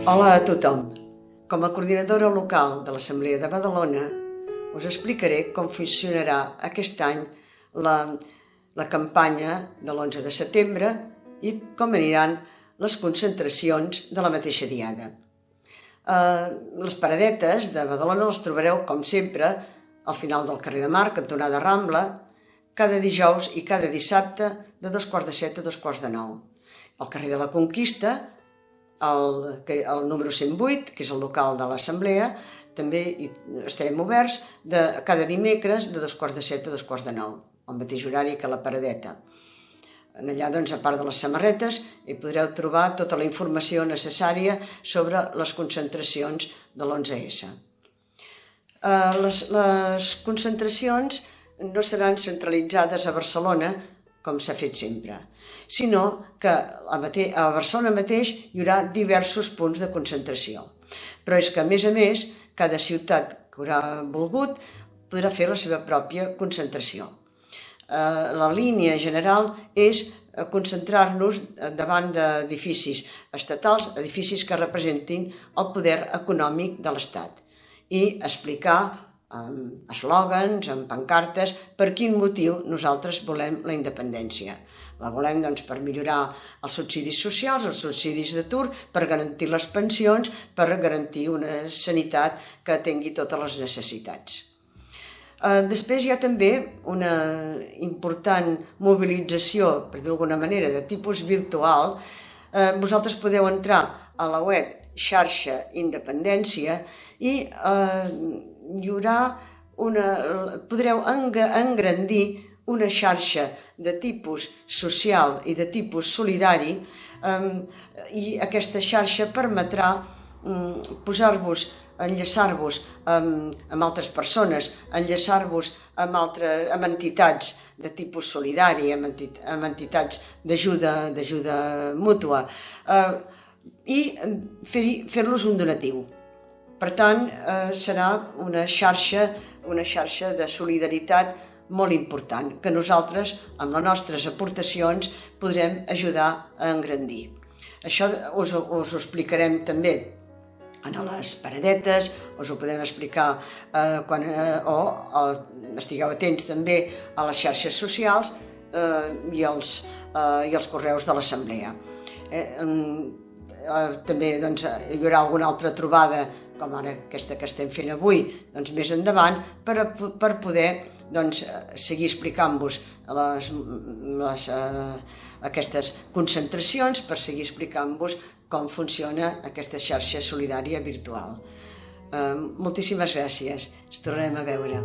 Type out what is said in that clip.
Hola a tothom. Com a coordinadora local de l'Assemblea de Badalona, us explicaré com funcionarà aquest any la campanya de l'11 de setembre i com aniran les concentracions de la mateixa diada. Les paradetes de Badalona les trobareu, com sempre, al final del carrer de Mar, cantonada Rambla, cada dijous i cada dissabte de 7:15 a 9:15. Al carrer de la Conquista, el número 108, que és el local de l'Assemblea, també hi estarem oberts cada dimecres de 7:15 a 9:15, al mateix horari que la paradeta. Allà, a part de les samarretes, hi podreu trobar tota la informació necessària sobre les concentracions de l'11S. Les concentracions no seran centralitzades a Barcelona, com s'ha fet sempre, sinó que a Barcelona mateix hi haurà diversos punts de concentració. Però és que, a més, cada ciutat que haurà volgut podrà fer la seva pròpia concentració. La línia general és concentrar-nos davant d'edificis estatals, edificis que representin el poder econòmic de l'Estat, i explicar amb eslògans, amb pancartes, per quin motiu nosaltres volem la independència. La volem per millorar els subsidis socials, els subsidis d'atur, per garantir les pensions, per garantir una sanitat que atengui totes les necessitats. Després hi ha també una important mobilització, per dir-ho d'alguna manera, de tipus virtual. Vosaltres podeu entrar a la web Xarxa Independència i podreu engrandir una xarxa de tipus social i de tipus solidari, i aquesta xarxa permetrà enllaçar-vos amb altres persones, enllaçar-vos amb entitats de tipus solidari, amb entitats d'ajuda mútua, i fer-los un donatiu. Per tant, serà una xarxa de solidaritat molt important, que nosaltres, amb les nostres aportacions, podrem ajudar a engrandir. Això us ho explicarem també a les paradetes, us ho podem explicar o estigueu atents també a les xarxes socials i als correus de l'Assemblea. També hi haurà alguna altra trobada, com ara aquesta que estem fent avui, més endavant, per poder seguir explicant-vos aquestes concentracions, per seguir explicant-vos com funciona aquesta xarxa solidària virtual. Moltíssimes gràcies, ens tornarem a veure.